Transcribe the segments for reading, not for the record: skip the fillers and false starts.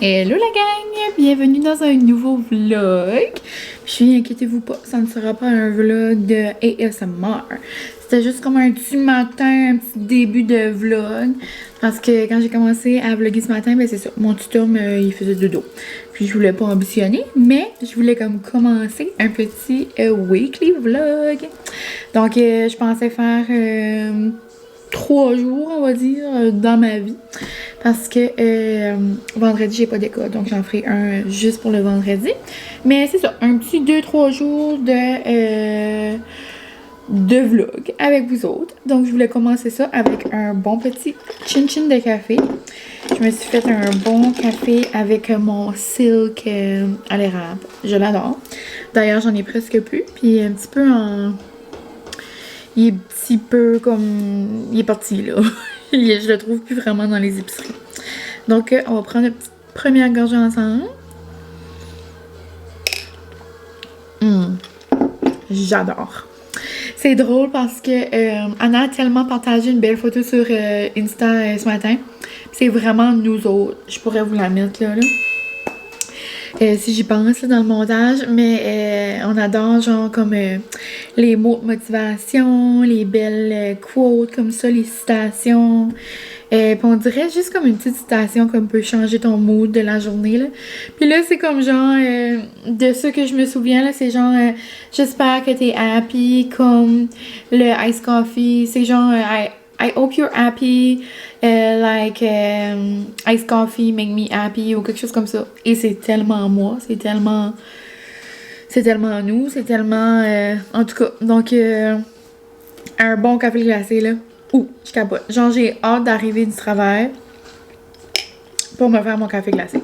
Hello la gang! Bienvenue dans un nouveau vlog. Puis inquiétez-vous pas, ça ne sera pas un vlog de ASMR. C'était juste comme un petit matin, un petit début de vlog. Parce que quand j'ai commencé à vlogger ce matin, ben c'est ça, mon tuteur il faisait dodo. Puis je voulais pas ambitionner, mais je voulais comme commencer un petit weekly vlog. Donc je pensais faire 3 jours, on va dire, dans ma vie. Parce que vendredi, j'ai pas d'école, donc j'en ferai un juste pour le vendredi. Mais c'est ça, un petit 2-3 jours de vlog avec vous autres. Donc je voulais commencer ça avec un bon petit chin-chin de café. Je me suis fait un bon café avec mon silk à l'érable. Je l'adore. D'ailleurs, j'en ai presque plus. Puis un petit peu en... Il est un petit peu comme... Il est parti, là. Je le trouve plus vraiment dans les épiceries. Donc, on va prendre une petite première gorgée ensemble. J'adore. C'est drôle parce que Anna a tellement partagé une belle photo sur Insta ce matin. C'est vraiment nous autres. Je pourrais vous la mettre là. Si j'y pense là, dans le montage, mais on adore genre comme les mots de motivation, les belles quotes comme ça, les citations. Puis on dirait juste comme une petite citation comme peut changer ton mood de la journée là. Puis là c'est comme genre de ce que je me souviens là, c'est genre j'espère que t'es happy comme le iced coffee, c'est genre I hope you're happy, like iced coffee make me happy ou quelque chose comme ça. Et c'est tellement moi, c'est tellement nous, c'est tellement en tout cas. Donc un bon café glacé là. Ouh, je capote. Genre j'ai hâte d'arriver du travail pour me faire mon café glacé.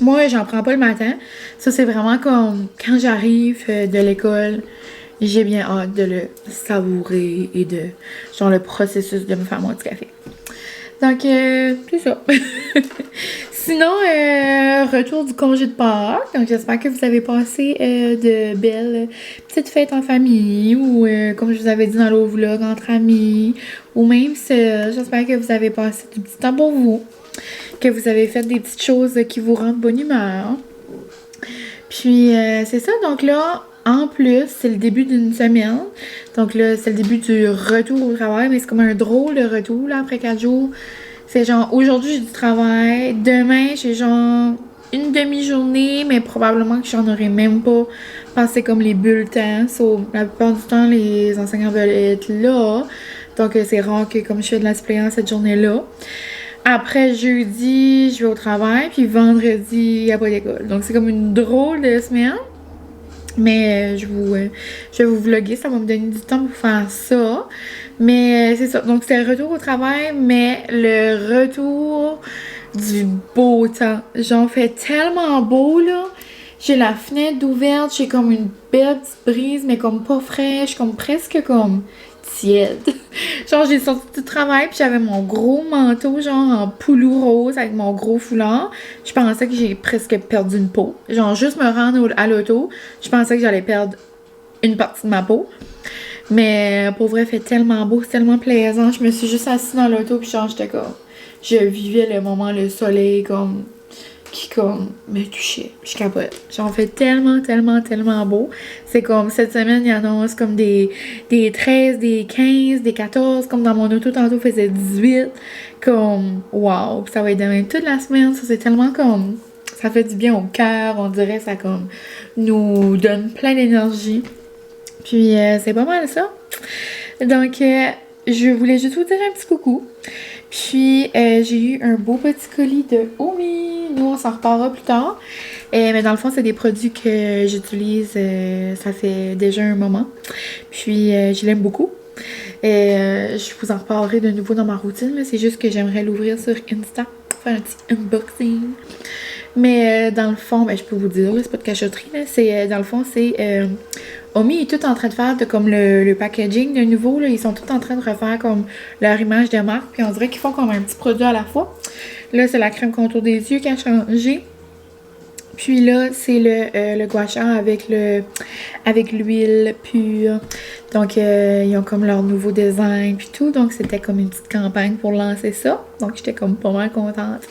Moi, j'en prends pas le matin. Ça c'est vraiment comme quand j'arrive de l'école. J'ai bien hâte de le savourer et de, genre, le processus de me faire mon petit café. Donc, c'est ça. Sinon, retour du congé de Pâques. Donc, j'espère que vous avez passé de belles petites fêtes en famille ou, comme je vous avais dit dans l'autre vlog, entre amis ou même seul. J'espère que vous avez passé du petit temps pour vous, que vous avez fait des petites choses qui vous rendent bonne humeur. Puis, c'est ça. Donc là... En plus, c'est le début d'une semaine. Donc là, c'est le début du retour au travail. Mais c'est comme un drôle de retour, là, après 4 jours. C'est genre, aujourd'hui, j'ai du travail. Demain, j'ai genre une demi-journée. Mais probablement que j'en aurai même pas. Parce que c'est comme les bulletins. So, la plupart du temps, les enseignants veulent être là. Donc, c'est rare que comme je fais de la suppléance cette journée-là. Après, jeudi, je vais au travail. Puis vendredi, il n'y a pas d'école. Donc, c'est comme une drôle de semaine. Mais je vais vous vlogger, ça va me donner du temps pour faire ça. Mais c'est ça, donc c'est le retour au travail, mais le retour du beau temps. J'en fais tellement beau là. J'ai la fenêtre ouverte, j'ai comme une belle petite brise, mais comme pas fraîche, comme presque comme tiède. Genre j'ai sorti du travail puis j'avais mon gros manteau genre en poulou rose avec mon gros foulard. Je pensais que j'ai presque perdu une peau. Genre juste me rendre à l'auto, je pensais que j'allais perdre une partie de ma peau. Mais pour vrai, il fait tellement beau, c'est tellement plaisant. Je me suis juste assise dans l'auto puis genre j'étais comme... Je vivais le moment, le soleil comme... qui comme me touchait. Je capote. J'en fais tellement, tellement, tellement beau. C'est comme cette semaine, il annonce comme des 13, des 15, des 14. Comme dans mon auto, tantôt faisait 18. Comme wow. Puis ça va être demain toute la semaine. Ça c'est tellement comme... Ça fait du bien au cœur. On dirait ça comme nous donne plein d'énergie. Puis c'est pas mal ça. Donc je voulais juste vous dire un petit coucou. Puis j'ai eu un beau petit colis de Omi. Nous on s'en reparlera plus tard. Mais dans le fond c'est des produits que j'utilise ça fait déjà un moment. Puis je l'aime beaucoup. Je vous en reparlerai de nouveau dans ma routine. C'est juste que j'aimerais l'ouvrir sur Insta. Faire un petit unboxing. Mais dans le fond, ben, je peux vous dire, c'est pas de cachotterie. Là, dans le fond, c'est... Omi est tout en train de faire comme le packaging de nouveau. Là, ils sont tout en train de refaire comme leur image de marque. Puis on dirait qu'ils font comme un petit produit à la fois. Là, c'est la crème contour des yeux qui a changé. Puis là, c'est le gua sha avec l'huile pure. Donc, ils ont comme leur nouveau design puis tout. Donc, c'était comme une petite campagne pour lancer ça. Donc, j'étais comme pas mal contente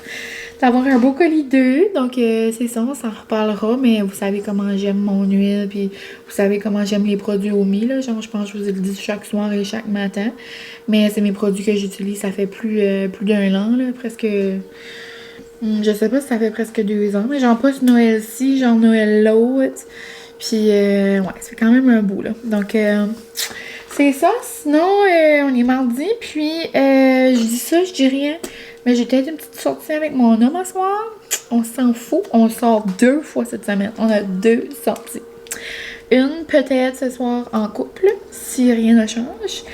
d'avoir un beau colis d'œufs. Donc, c'est ça, on s'en reparlera. Mais vous savez comment j'aime mon huile. Puis, vous savez comment j'aime les produits Omi. Là. Genre, je pense que je vous ai dit chaque soir et chaque matin. Mais c'est mes produits que j'utilise. Ça fait plus d'un an, là, presque. Je sais pas si ça fait presque 2 ans. Mais j'en passe Noël-ci, genre Noël l'autre. Puis, ouais, ça fait quand même un bout, là. Donc, c'est ça. Sinon, on est mardi. Puis, je dis ça, je dis rien. Mais j'ai peut-être une petite sortie avec mon homme ce soir. On s'en fout. On sort 2 fois cette semaine. On a 2 sorties. Une, peut-être ce soir en couple, si rien ne change.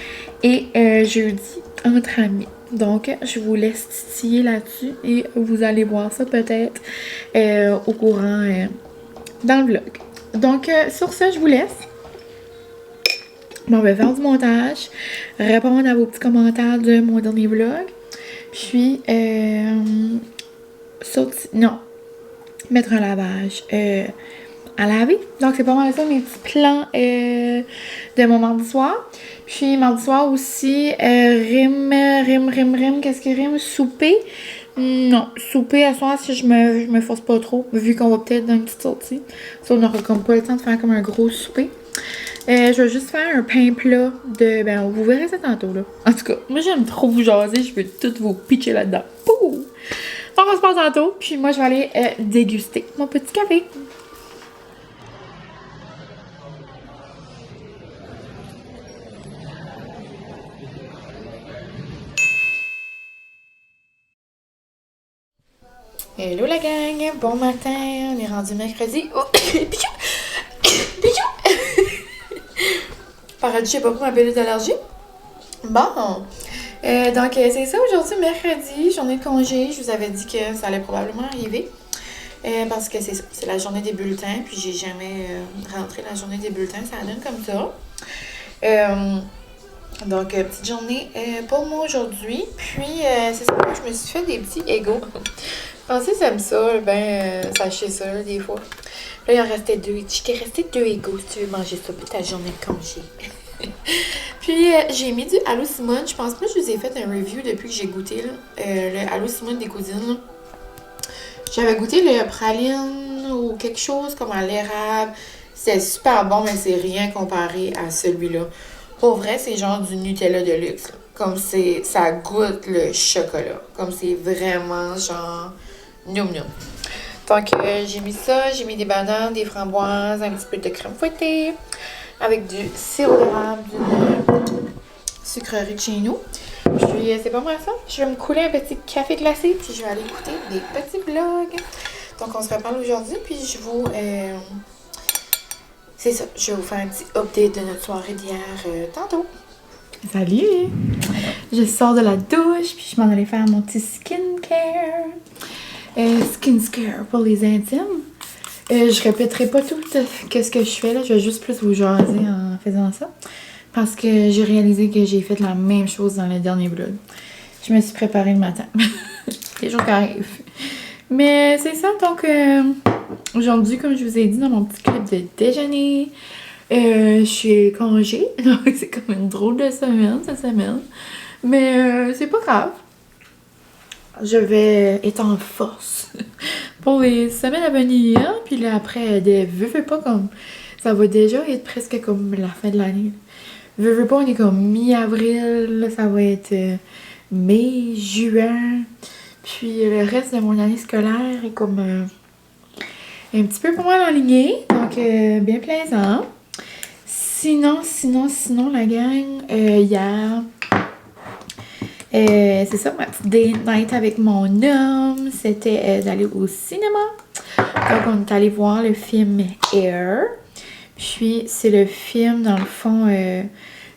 Et jeudi, entre amis. Donc, je vous laisse titiller là-dessus. Et vous allez voir ça peut-être au courant dans le vlog. Donc, sur ce, je vous laisse. Bon, on va faire du montage, répondre à vos petits commentaires de mon dernier vlog, puis, mettre un lavage à laver. Donc, c'est pas mal ça, mes petits plans de mon mardi soir. Puis, mardi soir aussi, qu'est-ce que rime? Souper. Non, souper à soir si je me force pas trop, vu qu'on va peut-être dans une petite sortie. Ça, on n'aura comme pas le temps de faire comme un gros souper. Je vais juste faire un pain plat de... Ben, vous verrez ça tantôt, là. En tout cas, moi, j'aime trop vous jaser. Je veux tout vous pitcher là-dedans. Pouh! Donc, on se passe tantôt. Puis moi, je vais aller déguster mon petit café. Hello la gang! Bon matin! On est rendu mercredi. Oh! Pichou! Pichou! Paradis, j'ai pas pris ma pilule d'allergie. Bon! Donc, c'est ça, aujourd'hui, mercredi, journée de congé. Je vous avais dit que ça allait probablement arriver. Parce que c'est la journée des bulletins, puis j'ai jamais rentré la journée des bulletins, ça donne comme ça. Donc, petite journée pour moi aujourd'hui. Puis, c'est ça, je me suis fait des petits égos. Francis aime ça, sachez ça, là, des fois. Là, il en restait 2. Je t'ai resté 2 égos si tu veux manger ça pour ta journée de congé. Puis, j'ai mis du Allô Simone. Je pense pas que je vous ai fait un review depuis que j'ai goûté, là. Le Allô Simone des cousines, là. J'avais goûté le praline ou quelque chose comme à l'érable. C'était super bon, mais c'est rien comparé à celui-là. Pour vrai, c'est genre du Nutella de luxe, là. Comme ça goûte le chocolat. Comme c'est vraiment genre noum noum. Donc, j'ai mis ça, j'ai mis des bananes, des framboises, un petit peu de crème fouettée, avec du sirop d'érable, d'une sucrerie de chez nous. Puis, c'est pas mal ça. Je vais me couler un petit café glacé, puis je vais aller écouter des petits vlogs. Donc, on se reparle aujourd'hui, puis je vous... c'est ça, je vais vous faire un petit update de notre soirée d'hier tantôt. Salut! Je sors de la douche, puis je m'en allais faire mon petit skincare. Skincare pour les intimes. Je répéterai pas tout ce que je fais, là. Je vais juste plus vous jaser en faisant ça. Parce que j'ai réalisé que j'ai fait la même chose dans le dernier vlog. Je me suis préparée le matin. Les jours qui arrivent. Mais c'est ça, donc aujourd'hui, comme je vous ai dit dans mon petit clip de déjeuner, je suis congé. Donc c'est comme une drôle de semaine, cette semaine. Mais c'est pas grave. Je vais être en force pour les semaines à venir. Puis là, après, veux pas comme... Ça va déjà être presque comme la fin de l'année. Veux pas, on est comme mi-avril. Là, ça va être mai, juin. Puis le reste de mon année scolaire est comme un petit peu pas mal enligné. Donc, bien plaisant. Sinon, la gang, hier... c'est ça, ma petite date night avec mon homme, c'était d'aller au cinéma. Donc, on est allé voir le film Air. Puis, c'est le film, dans le fond,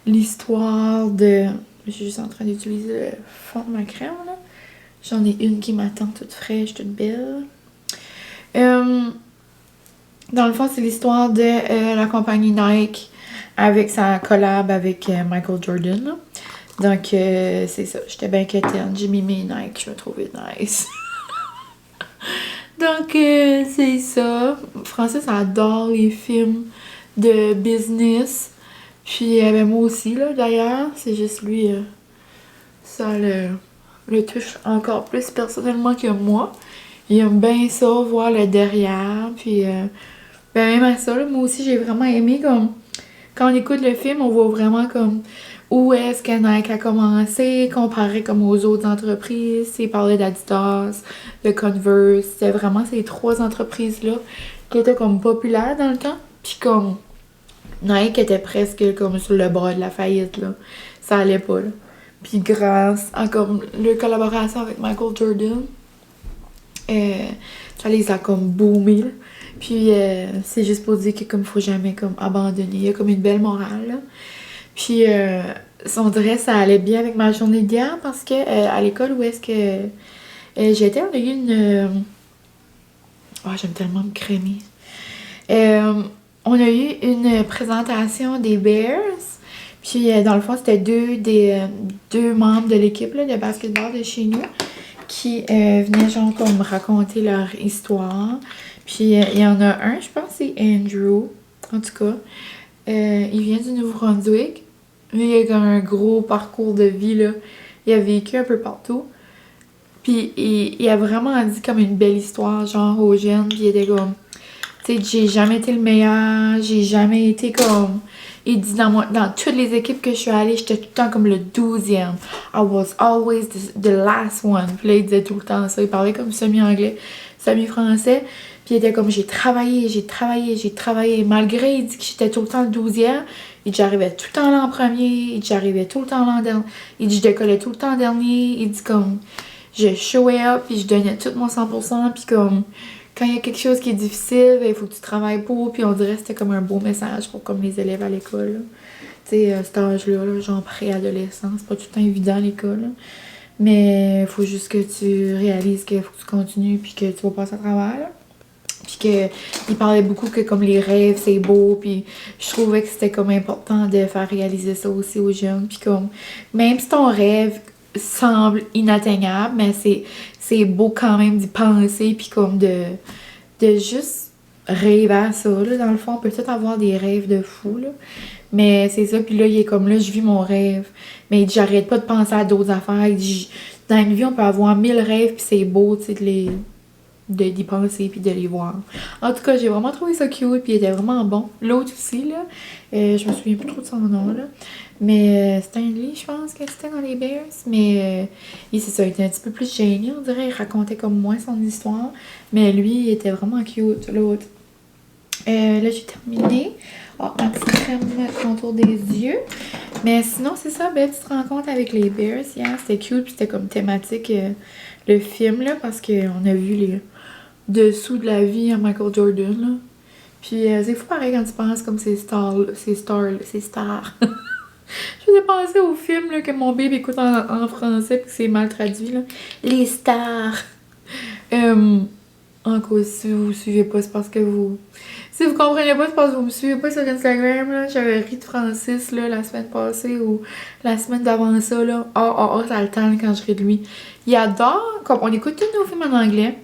l'histoire de... Je suis juste en train d'utiliser le fond de ma crème, là. J'en ai une qui m'attend toute fraîche, toute belle. Dans le fond, c'est l'histoire de la compagnie Nike avec sa collab avec Michael Jordan, là. Donc, c'est ça. J'étais bien quétaine. J'ai mis mes Nike. Je me trouvais nice. Donc, c'est ça. Francis adore les films de business. Puis, moi aussi, là, d'ailleurs. C'est juste lui, ça, le touche encore plus personnellement que moi. Il aime bien ça, voir le derrière, puis ben même à ça, là, moi aussi j'ai vraiment aimé comme quand on écoute le film, on voit vraiment comme où est-ce que Nike a commencé, comparé comme aux autres entreprises. Il parlait d'Adidas, de Converse. C'était vraiment ces trois entreprises-là qui étaient comme populaires dans le temps. Puis comme Nike était presque comme sur le bras de la faillite, là. Ça allait pas, là. Puis grâce à comme leur collaboration avec Michael Jordan, ça les a comme boomé, là. Puis c'est juste pour dire que comme faut jamais comme abandonner. Il y a comme une belle morale, là. Puis on dirait que ça allait bien avec ma journée d'hier parce que à l'école où est-ce que j'étais, on a eu une... Oh, j'aime tellement me crémer. On a eu une présentation des Bears. Puis dans le fond, c'était deux membres de l'équipe là, de basketball de chez nous qui venaient genre comme raconter leur histoire. Puis il y en a un, je pense c'est Andrew, en tout cas. Il vient du Nouveau-Brunswick. Lui, il a comme un gros parcours de vie, là. Il a vécu un peu partout. Puis il a vraiment dit comme une belle histoire, genre aux jeunes. Puis il était comme, tu sais, j'ai jamais été le meilleur, j'ai jamais été comme... Il dit dans toutes les équipes que je suis allée, j'étais tout le temps comme le 12e. I was always the last one. Puis là, il disait tout le temps ça. Il parlait comme semi-anglais, semi-français. Puis il était comme, j'ai travaillé. Malgré, il dit que j'étais tout le temps le 12e. Il dit, j'arrivais tout le temps l'an premier. Il dit, j'arrivais tout le temps l'an dernier. Il dit, je décollais tout le temps dernier. Il dit comme, je showais up, puis je donnais tout mon 100%. Puis comme... Quand il y a quelque chose qui est difficile, ben, il faut que tu travailles pour, puis on dirait que c'était comme un beau message pour comme les élèves à l'école. Tu sais, cet âge-là, là, genre préadolescent, c'est pas tout le temps évident à l'école. Là. Mais il faut juste que tu réalises qu'il faut que tu continues, puis que tu vas passer à travers. Là. Puis qu'il parlait beaucoup que comme les rêves, c'est beau, puis je trouvais que c'était comme important de faire réaliser ça aussi aux jeunes. Puis comme, même si ton rêve semble inatteignable, mais c'est beau quand même d'y penser, puis comme de juste rêver à ça, là, dans le fond. On peut peut-être avoir des rêves de fou, là. Mais c'est ça, puis là, il est comme là, je vis mon rêve. Mais il dit, j'arrête pas de penser à d'autres affaires. Il dit, dans une vie, on peut avoir 1000 rêves, puis c'est beau, tu sais, d'y penser, puis de les voir. En tout cas, j'ai vraiment trouvé ça cute, puis il était vraiment bon. L'autre aussi, là, je me souviens plus trop de son nom, là. Mais Stanley, je pense que c'était dans les Bears. Mais c'est ça, il était un petit peu plus gêné, on dirait. Il racontait comme moi son histoire. Mais lui, il était vraiment cute, l'autre. Là, j'ai terminé. Oh, ma petite crème contour des yeux. Mais sinon, c'est ça, belle petite rencontre avec les Bears hier. C'était cute, puis c'était comme thématique le film, là, parce qu'on a vu les dessous de la vie à Michael Jordan, là. Puis c'est fou pareil quand tu penses comme ces stars. Je faisais penser au film là, que mon bébé écoute en français puis que c'est mal traduit. Là. Les stars. Encore, si vous suivez pas, c'est parce que vous... Si vous comprenez pas, c'est parce que vous me suivez pas sur Instagram. Là. J'avais ri de Francis là, la semaine passée ou la semaine d'avant ça. Là. Ça a le temps là, quand je ris de lui. Il adore, comme on écoute tous nos films en anglais,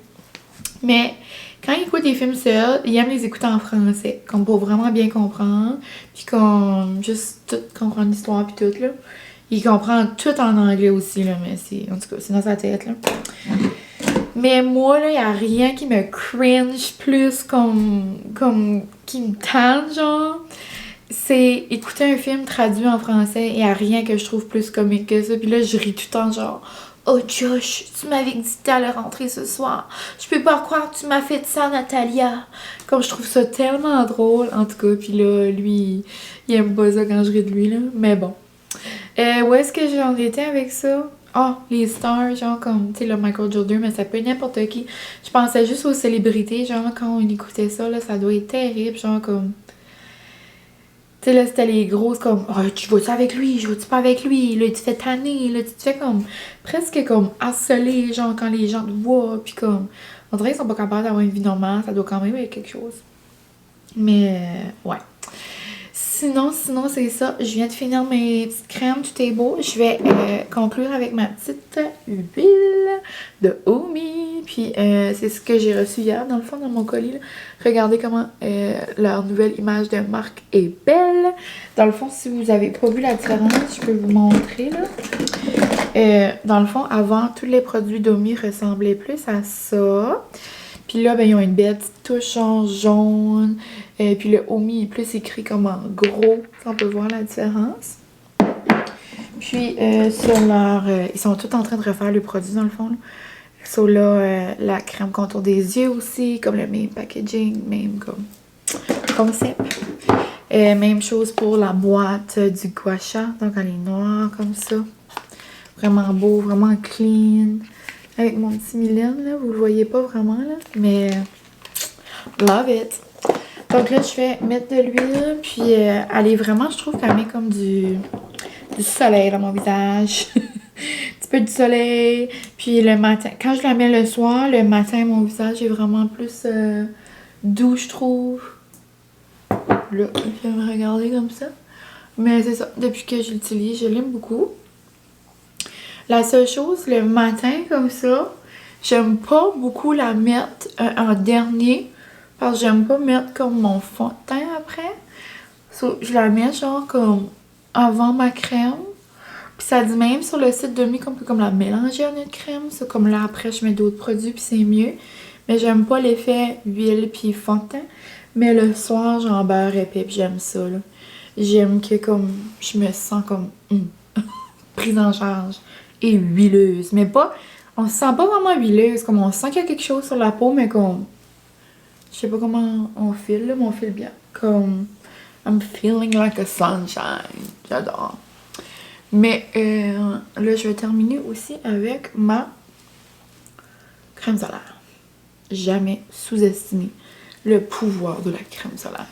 mais... Quand il écoute des films seuls, il aime les écouter en français, comme pour vraiment bien comprendre, puis comme juste tout comprendre l'histoire puis tout, là. Il comprend tout en anglais aussi, là, mais en tout cas, c'est dans sa tête, là. Mais moi, là, il a rien qui me cringe plus qui me tente, genre. C'est écouter un film traduit en français, il y a rien que je trouve plus comique que ça, puis là, je ris tout le temps, genre... Oh Josh, tu m'avais dit que t'allais rentrer ce soir. Je peux pas croire que tu m'as fait ça, Natalia. Comme je trouve ça tellement drôle, en tout cas. Puis là, lui, il aime pas ça quand je ris de lui, là. Mais bon. Où est-ce que j'en étais avec ça? Ah, les stars, genre comme, tu sais, le Michael Jordan, mais ça peut être n'importe qui. Je pensais juste aux célébrités, genre, quand on écoutait ça, là, ça doit être terrible, genre comme... Tu sais, là, c'était les grosses comme, oh, tu vas-tu avec lui, je vas-tu pas avec lui, là, tu te fais tanner, là, tu te fais comme, presque comme harceler, genre, quand les gens te voient, pis comme, on dirait qu'ils sont pas capables d'avoir une vie normale, ça doit quand même être quelque chose. Mais, ouais. Sinon, c'est ça, je viens de finir mes petites crèmes, tout est beau. Je vais conclure avec ma petite huile de Omi, Puis c'est ce que j'ai reçu hier, dans le fond, dans mon colis. Là. Regardez comment leur nouvelle image de marque est belle. Dans le fond, si vous n'avez pas vu la différence, je peux vous montrer, là. Dans le fond, avant, tous les produits d'Omi ressemblaient plus à ça. Puis là, ben, ils ont une belle petite touche en jaune. Puis le Omi est plus écrit comme en gros. On peut voir la différence. Puis sur leur... ils sont tous en train de refaire le produit, dans le fond, là. Sur là, la crème contour des yeux aussi, comme le même packaging, même comme concept. Même chose pour la boîte du gua sha, donc elle est noire comme ça. Vraiment beau, vraiment clean. Avec mon petit Mylène, là, vous le voyez pas vraiment, là, mais love it. Donc là, je vais mettre de l'huile, puis elle est vraiment, je trouve qu'elle met comme du soleil dans mon visage. Un petit peu du soleil. Puis le matin, quand je la mets le soir, le matin, mon visage est vraiment plus doux, je trouve. Là, je vais me regarder comme ça. Mais c'est ça, depuis que je l'utilise, je l'aime beaucoup. La seule chose, le matin, comme ça, j'aime pas beaucoup la mettre en dernier. Parce que j'aime pas mettre comme mon fond de teint après. So, je la mets genre comme avant ma crème. Puis ça dit même sur le site d'Omi qu'on peut comme la mélanger à notre crème. C'est comme là après je mets d'autres produits puis c'est mieux. Mais j'aime pas l'effet huile puis fond de teint. Mais le soir j'en beurre épais puis j'aime ça là. J'aime que comme je me sens comme prise en charge et huileuse. Mais pas, on se sent pas vraiment huileuse. Comme on sent qu'il y a quelque chose sur la peau mais comme, je sais pas comment on file là mais on file bien. Comme, I'm feeling like a sunshine. J'adore. Mais là, je vais terminer aussi avec ma crème solaire. Jamais sous-estimer le pouvoir de la crème solaire.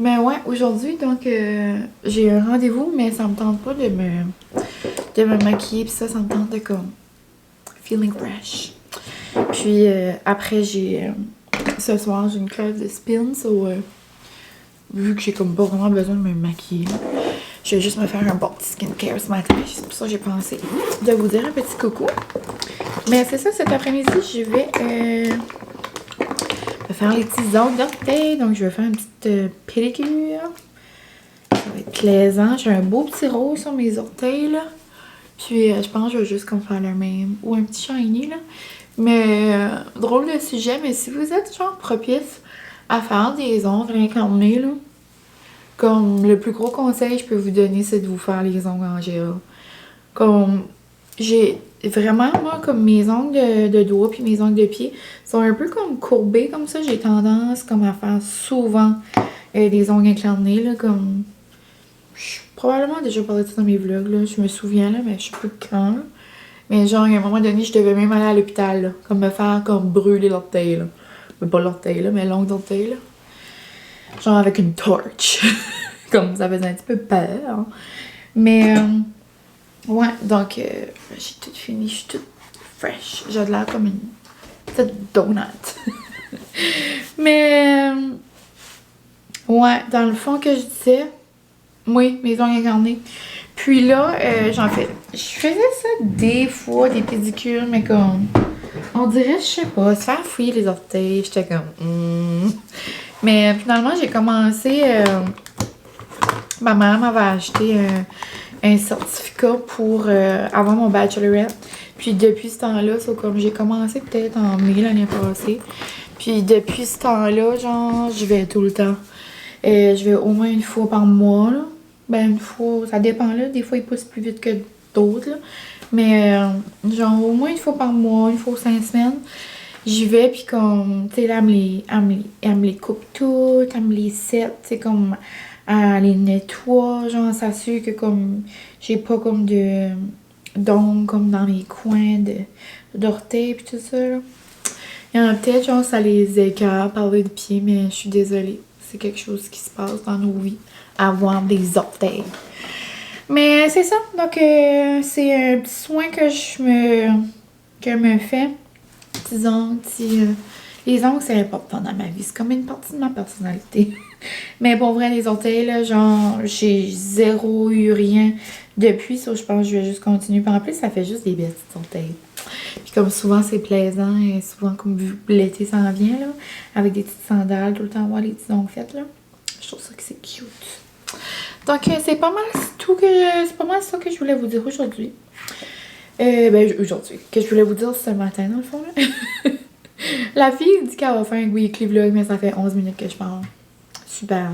Mais ouais, aujourd'hui, donc, j'ai un rendez-vous, mais ça me tente pas de me maquiller. Puis ça me tente de comme feeling fresh. Puis après, ce soir, j'ai une classe de spin. So, vu que j'ai comme pas vraiment besoin de me maquiller, je vais juste me faire un bon petit skincare ce matin. C'est pour ça que j'ai pensé de vous dire un petit coucou. Mais c'est ça, cet après-midi, je vais faire les petits ongles d'orteil. Donc, je vais faire une petite pédicure. Ça va être plaisant. J'ai un beau petit rose sur mes orteils, là. Puis, je pense que je vais juste comme faire le même. Ou un petit shiny, là. Mais, drôle de sujet, mais si vous êtes genre propice à faire des ongles incarnés, là, comme le plus gros conseil que je peux vous donner, c'est de vous faire les ongles en gel. Comme j'ai vraiment, moi, comme mes ongles de doigts puis mes ongles de pied sont un peu comme courbés comme ça. J'ai tendance comme à faire souvent des ongles inclinés, là, comme... Je probablement déjà parlé de ça dans mes vlogs, là. Je me souviens, là, mais je sais plus quand. Là. Mais genre, à un moment donné, je devais même aller à l'hôpital, là. Comme me faire comme brûler l'orteil, là. Mais pas l'orteil, là, mais l'ongle d'orteil, là. Genre avec une torche. Comme ça faisait un petit peu peur. Hein. Mais, ouais, donc, j'ai tout fini. Je suis toute fresh. J'ai de l'air comme une petite donut. Mais, ouais, dans le fond que je disais, oui, mes ongles incarnés. Puis là, j'en fais. Je faisais ça des fois, des pédicures, mais comme, on dirait, je sais pas, se faire fouiller les orteils. J'étais comme, Mais finalement, j'ai commencé... ma mère m'avait acheté un certificat pour avoir mon bachelorette. Puis depuis ce temps-là, c'est comme j'ai commencé peut-être en mai l'année passée. Puis depuis ce temps-là, genre, je vais tout le temps. Je vais au moins une fois par mois, là. Ben, une fois, ça dépend, là. Des fois, ils poussent plus vite que d'autres, là. Mais, genre, au moins une fois par mois, une fois aux 5 semaines. J'y vais, puis comme, tu sais, là, elle me les coupe toutes, elle me les set, tu sais, comme, elle les nettoie, genre, s'assure que, comme, j'ai pas comme d'ongles, comme, dans les coins d'orteils, puis tout ça, là. Il y en a peut-être, genre, ça les écarte par le pied, mais je suis désolée. C'est quelque chose qui se passe dans nos vies, avoir des orteils. Mais c'est ça, donc, c'est un petit soin que je me fais. Petits ongles, les ongles, c'est important dans ma vie. C'est comme une partie de ma personnalité. Mais pour vrai, les orteils, là, genre, j'ai zéro eu rien depuis. Ça, je pense que je vais juste continuer. Puis en plus, ça fait juste des belles petites orteils. Puis comme souvent, c'est plaisant et souvent, comme l'été s'en vient, là, avec des petites sandales, tout le temps avoir les petits ongles faits, là. Je trouve ça que c'est cute. Donc, c'est pas mal c'est pas mal ça que je voulais vous dire aujourd'hui. Aujourd'hui. Que je voulais vous dire ce matin, dans le fond, là. La fille dit qu'elle va faire un weekly vlog, mais ça fait 11 minutes que je parle. Super.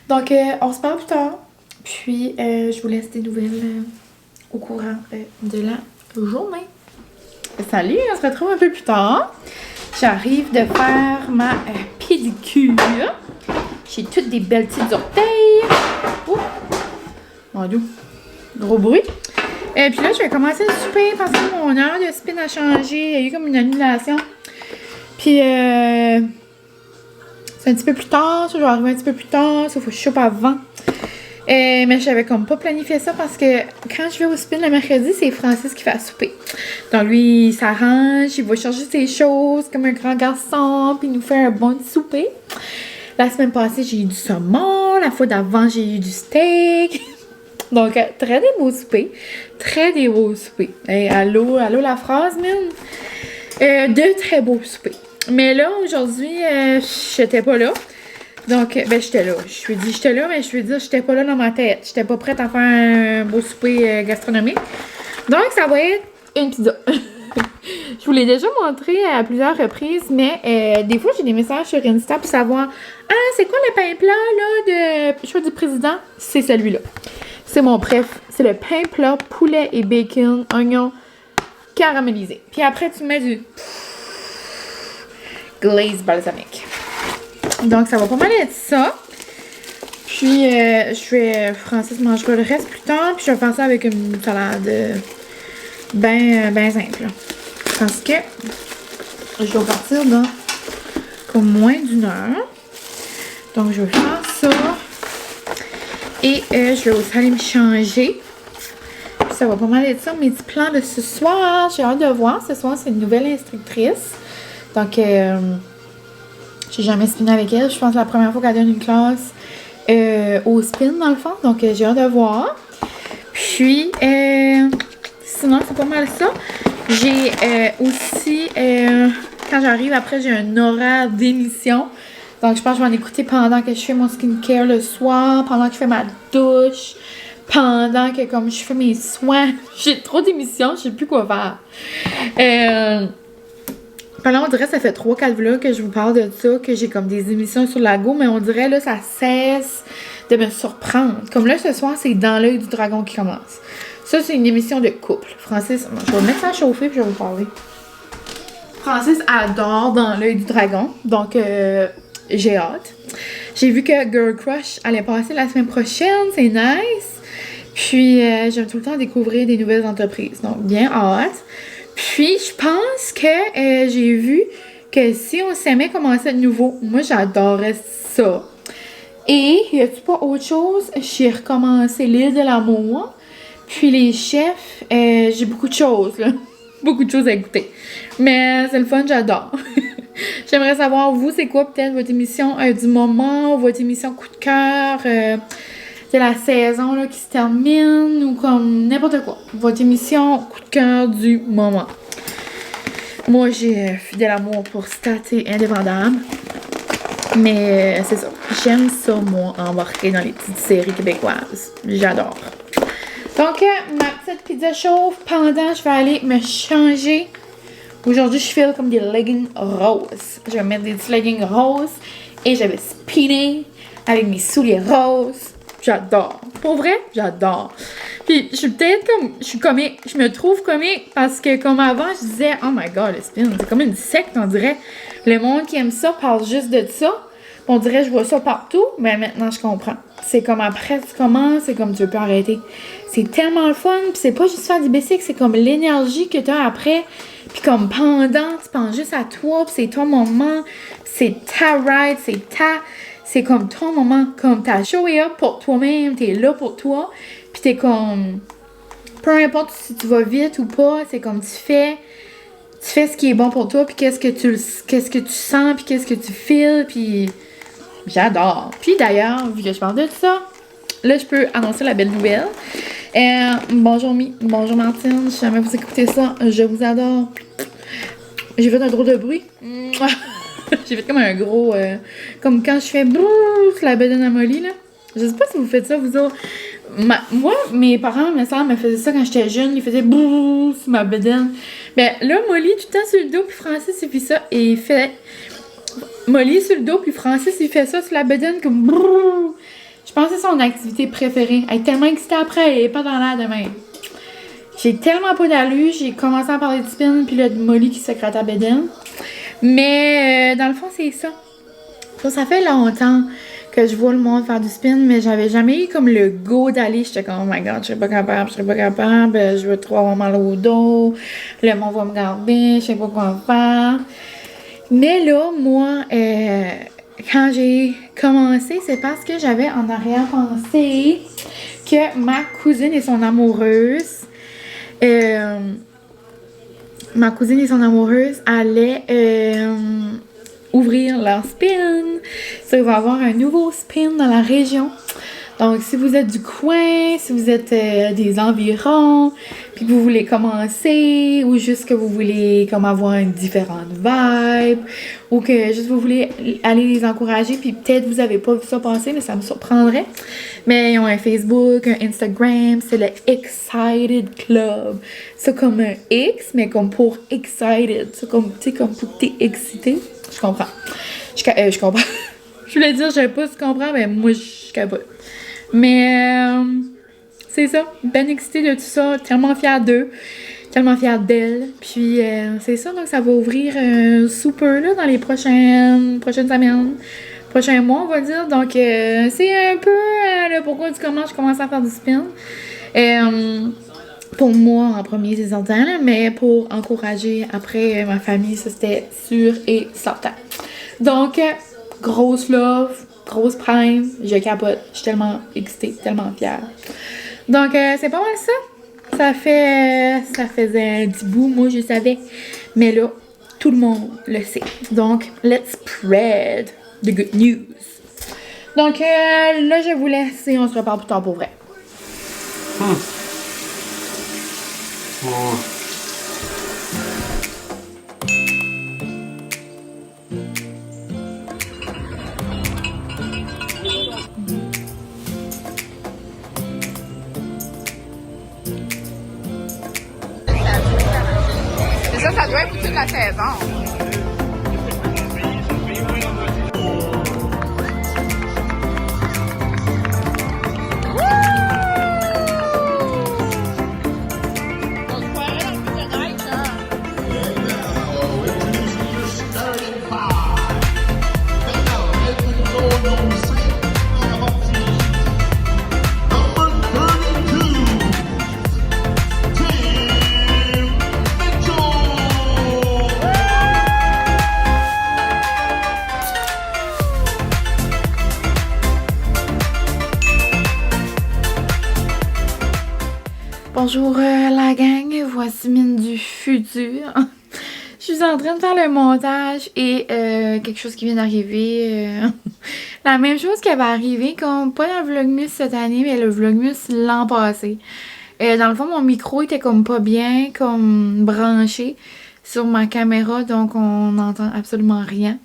Donc, on se parle plus tard. Puis, je vous laisse des nouvelles au courant de la journée. Salut, on se retrouve un peu plus tard. J'arrive de faire ma pédicure. J'ai toutes des belles petites orteils. Oh! Mon Dieu. Gros bruit. Et puis là, je vais commencer le souper parce que mon heure de spin a changé. Il y a eu comme une annulation. Puis, c'est un petit peu plus tard. Je vais arriver un petit peu plus tard. Ça, faut que je chope avant. Mais j'avais comme pas planifié ça parce que quand je vais au spin le mercredi, c'est Francis qui fait à souper. Donc lui, il s'arrange, il va chercher ses choses comme un grand garçon, puis il nous fait un bon souper. La semaine passée, j'ai eu du saumon. La fois d'avant, j'ai eu du steak. Donc, très des beaux soupers. Très des beaux soupers. Hey, allô la phrase, man. Deux très beaux soupers. Mais là, aujourd'hui, j'étais pas là. Donc, j'étais là. J'étais là, mais je veux dire, j'étais pas là dans ma tête. J'étais pas prête à faire un beau souper gastronomique. Donc, ça va être une pizza. Je vous l'ai déjà montré à plusieurs reprises, mais des fois, j'ai des messages sur Insta pour savoir « Ah, c'est quoi le pain plat, là, de choix du président? » C'est celui-là. C'est mon préf. C'est le pain plat, poulet et bacon, oignon caramélisé. Puis après, tu mets du glaze balsamique. Donc, ça va pas mal être ça. Puis, Francis mangera le reste plus tard. Puis, je vais faire ça avec une salade ben simple. Parce que je dois partir dans comme moins d'une heure. Donc, je vais faire ça. Et je vais aussi aller me changer. Puis, ça va pas mal être ça. Mes petits plans de ce soir. J'ai hâte de voir. Ce soir, c'est une nouvelle instructrice. Donc, j'ai jamais spiné avec elle. Je pense que c'est la première fois qu'elle donne une classe au spin, dans le fond. Donc, j'ai hâte de voir. Puis, sinon, c'est pas mal ça. J'ai aussi, quand j'arrive après, j'ai un horaire d'émission. Donc, je pense que je vais en écouter pendant que je fais mon skincare le soir, pendant que je fais ma douche, pendant que, comme je fais mes soins. J'ai trop d'émissions, je sais plus quoi faire. Pendant, on dirait que ça fait 3-4 vlogs que je vous parle de ça, que j'ai comme des émissions sur la go, mais on dirait là, ça cesse de me surprendre. Comme là, ce soir, c'est Dans l'œil du dragon qui commence. Ça, c'est une émission de couple. Francis, je vais mettre ça à chauffer puis je vais vous parler. Francis adore Dans l'œil du dragon, donc j'ai hâte. J'ai vu que Girl Crush allait passer la semaine prochaine, c'est nice. Puis, j'aime tout le temps découvrir des nouvelles entreprises, donc bien hâte. Puis, je pense que j'ai vu que si on s'aimait commencer de nouveau, moi, j'adorais ça. Et, y a-tu pas autre chose? J'ai recommencé L'île de l'amour. Puis, les chefs, j'ai beaucoup de choses, là. Beaucoup de choses à écouter. Mais c'est le fun, j'adore. J'aimerais savoir, vous, c'est quoi peut-être votre émission du moment, votre émission coup de cœur de la saison là, qui se termine ou comme n'importe quoi. Votre émission coup de cœur du moment. Moi, j'ai Fidèle amour pour Stat et Indépendable. Mais c'est ça. J'aime ça, moi, embarquer dans les petites séries québécoises. J'adore. Donc, ma petite pizza chauffe. Pendant, je vais aller me changer. Aujourd'hui, je file comme des leggings roses. Je vais mettre des petits leggings roses. Et je vais spinner avec mes souliers roses. J'adore. Pour vrai, j'adore. Puis, je suis peut-être comme... Je suis comique. Je me trouve comique parce que, comme avant, je disais... Oh my God, le spin, c'est comme une secte, on dirait. Le monde qui aime ça parle juste de ça. On dirait je vois ça partout. Mais maintenant, je comprends. C'est comme après, tu commences, c'est comme tu veux plus arrêter. C'est tellement le fun. Puis, c'est pas juste faire du basic, c'est comme l'énergie que tu as après. Puis, comme pendant, tu penses juste à toi. Puis, c'est ton moment. C'est ta ride. C'est comme ton moment, comme t'as showé up pour toi-même, t'es là pour toi, puis t'es comme, peu importe si tu vas vite ou pas, c'est comme tu fais ce qui est bon pour toi, puis qu'est-ce que tu sens, puis qu'est-ce que tu feels, puis j'adore. Puis d'ailleurs, vu que je parle de ça, là je peux annoncer la belle nouvelle. Bonjour Mi, bonjour Martine, si jamais vous écoutez ça, je vous adore. J'ai fait un drôle de bruit. Mouah! J'ai fait comme un gros... comme quand je fais brrrr sur la bedaine à Molly, là. Je sais pas si vous faites ça, vous autres. Moi, mes parents, mes soeurs me faisaient ça quand j'étais jeune. Ils faisaient brrrr sur ma bedaine. Ben là, Molly, tout le temps sur le dos, puis Francis, il fait ça. Et il fait... Molly sur le dos, puis Francis, il fait ça sur la bedaine comme brrrr. Je pense que c'est son activité préférée. Elle est tellement excitée après, elle est pas dans l'air de même. J'ai tellement pas d'allure, j'ai commencé à parler de spin, puis là, de Molly qui se gratte à bedaine. Mais dans le fond, c'est ça. Ça fait longtemps que je vois le monde faire du spin, mais j'avais jamais eu comme le go d'aller. J'étais comme, oh my god, je serais pas capable, je vais trop avoir mal au dos, le monde va me garder, je sais pas quoi faire. Mais là, moi, quand j'ai commencé, c'est parce que j'avais en arrière-pensée que ma cousine et son amoureuse, allaient ouvrir leur spin. Ça, il va y avoir un nouveau spin dans la région. Donc, si vous êtes du coin, si vous êtes des environs, puis que vous voulez commencer, ou juste que vous voulez comme avoir une différente vibe, ou que juste vous voulez aller les encourager, puis peut-être vous avez pas vu ça passer, mais ça me surprendrait. Mais ils ont un Facebook, un Instagram, c'est le Excited Club. C'est comme un X, mais comme pour excited. C'est comme, tu sais, comme pour que t'es excité. Je comprends. Je comprends. Je voulais dire, je sais pas si tu comprends, mais moi, je capote. Mais c'est ça, ben excitée de tout ça, tellement fière d'eux, tellement fière d'elle. Puis c'est ça, donc ça va ouvrir super là dans les prochaines semaines, prochains mois on va dire. Donc c'est un peu le pourquoi du comment je commence à faire du spin. Pour moi en premier c'est certain, là, mais pour encourager après ma famille, ça c'était sûr et certain. Donc grosse love. Grosse prime, je capote. Je suis tellement excitée, tellement fière. Donc, c'est pas mal ça. Ça faisait un petit bout, moi je savais. Mais là, tout le monde le sait. Donc, let's spread the good news. Donc, là, je vous laisse et on se reparle plus tard pour vrai. Ça doit être toute la saison. Bonjour la gang, voici Mine du futur. Je suis en train de faire le montage et quelque chose qui vient d'arriver. La même chose qui avait arrivé, comme pas dans le Vlogmas cette année, mais le Vlogmas l'an passé. Dans le fond, mon micro était comme pas bien, comme branché sur ma caméra, donc on n'entend absolument rien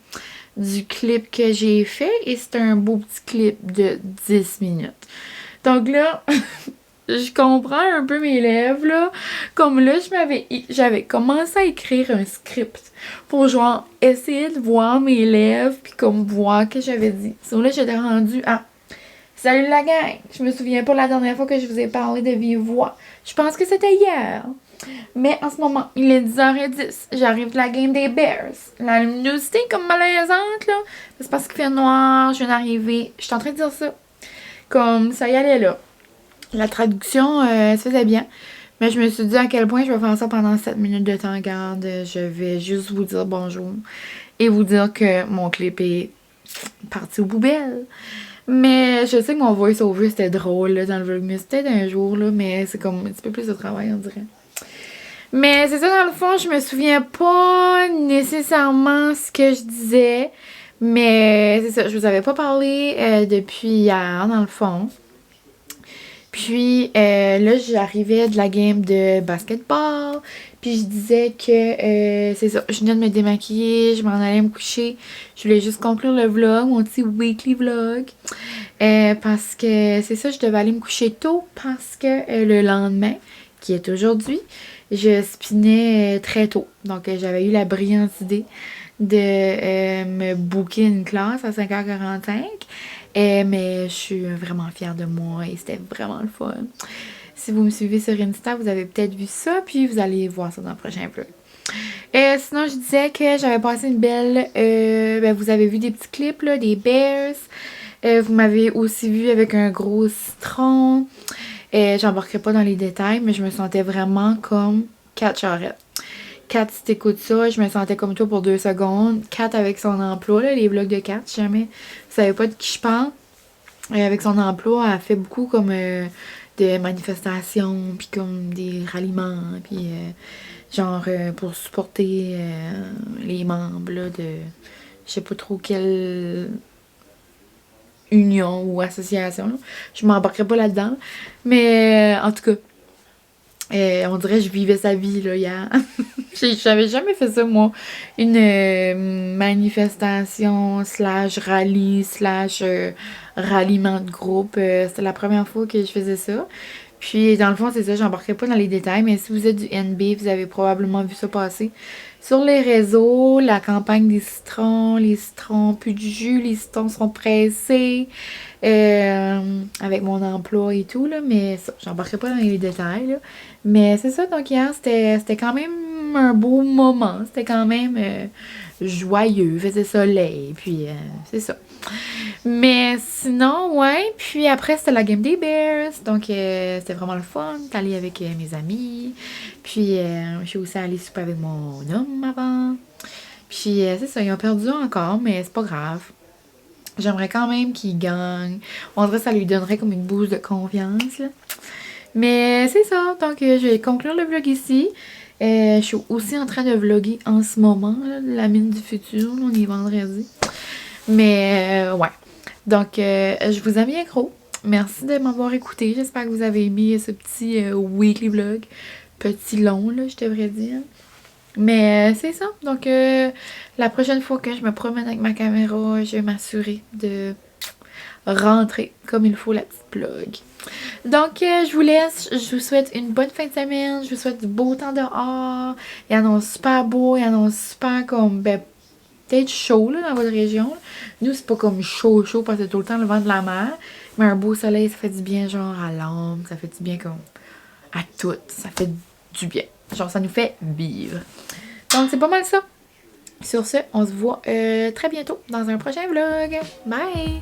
du clip que j'ai fait. Et c'est un beau petit clip de 10 minutes. Donc là... Je comprends un peu mes lèvres, là. Comme là, j'avais commencé à écrire un script pour, genre, essayer de voir mes lèvres puis comme voir ce que j'avais dit. Donc là, j'étais rendue à « Salut la gang! Je me souviens pas la dernière fois que je vous ai parlé de vive voix. Je pense que c'était hier. Mais en ce moment, il est 10h10. J'arrive de la game des Bears. La luminosité est comme malaisante, là. C'est parce qu'il fait noir, je viens d'arriver. Je suis en train de dire ça. Comme ça y allait, là. La traduction se faisait bien, mais je me suis dit à quel point je vais faire ça pendant 7 minutes de temps. Regarde, je vais juste vous dire bonjour et vous dire que mon clip est parti aux poubelles. Mais je sais que mon voice-over c'était drôle là, dans le vlogmas. C'était d'un jour, là, mais c'est comme un petit peu plus de travail, on dirait. Mais c'est ça, dans le fond, je me souviens pas nécessairement ce que je disais, mais c'est ça, je vous avais pas parlé depuis hier, dans le fond. Puis là, j'arrivais de la game de basketball. Puis je disais que c'est ça, je venais de me démaquiller, je m'en allais me coucher. Je voulais juste conclure le vlog, mon petit weekly vlog. Parce que c'est ça, je devais aller me coucher tôt parce que le lendemain, qui est aujourd'hui, je spinais très tôt. Donc j'avais eu la brillante idée de me booker une classe à 5h45. Mais je suis vraiment fière de moi et c'était vraiment le fun. Si vous me suivez sur Insta, vous avez peut-être vu ça, puis vous allez voir ça dans le prochain vlog. Sinon, je disais que j'avais passé une belle... vous avez vu des petits clips, là, des bears. Vous m'avez aussi vu avec un gros citron. J'embarquerai pas dans les détails, mais je me sentais vraiment comme Kat Charrette. Kat, si t'écoutes ça, je me sentais comme toi pour 2 secondes. Kat avec son emploi, là, les vlogs de Kat, si jamais vous savez pas de qui je parle. Avec son emploi, elle fait beaucoup comme de manifestations, puis comme des ralliements, puis pour supporter les membres là, de je sais pas trop quelle union ou association. Là. Je m'embarquerai pas là-dedans. Mais en tout cas, on dirait que je vivais sa vie là hier. J'avais jamais fait ça, moi. Une manifestation / rallye / ralliement de groupe. C'était la première fois que je faisais ça. Puis, dans le fond, c'est ça, j'embarquerai pas dans les détails, mais si vous êtes du NB, vous avez probablement vu ça passer. Sur les réseaux, la campagne des citrons, les citrons, plus de jus, les citrons sont pressés. Avec mon emploi et tout, là, mais ça, j'embarquerai pas dans les détails, là. Mais c'est ça, donc hier, c'était quand même un beau moment. C'était quand même joyeux, il faisait soleil, puis c'est ça. Mais sinon, ouais, puis après, c'était la game des Bears, donc c'était vraiment le fun d'aller avec mes amis. Puis je suis aussi allée souper avec mon homme avant. Puis c'est ça, ils ont perdu encore, mais c'est pas grave. J'aimerais quand même qu'il gagne. On dirait que ça lui donnerait comme une boost de confiance. Là. Mais c'est ça. Donc, je vais conclure le vlog ici. Je suis aussi en train de vlogger en ce moment. Là, la mine du futur. Là, on est vendredi. Mais, ouais. Donc, je vous aime bien gros. Merci de m'avoir écouté. J'espère que vous avez aimé ce petit weekly vlog. Petit long, là, je devrais dire. Mais c'est ça. Donc, la prochaine fois que je me promène avec ma caméra, je vais m'assurer de rentrer comme il faut la petite plug. Donc, je vous laisse. Je vous souhaite une bonne fin de semaine. Je vous souhaite du beau temps dehors. Il annonce super beau. Il annonce super comme, peut-être chaud là, dans votre région. Nous, c'est pas comme chaud parce que c'est tout le temps le vent de la mer. Mais un beau soleil, ça fait du bien genre à l'âme. Ça fait du bien comme à tout. Ça fait du bien. Genre, ça nous fait vivre. Donc, c'est pas mal ça. Sur ce, on se voit très bientôt dans un prochain vlog. Bye!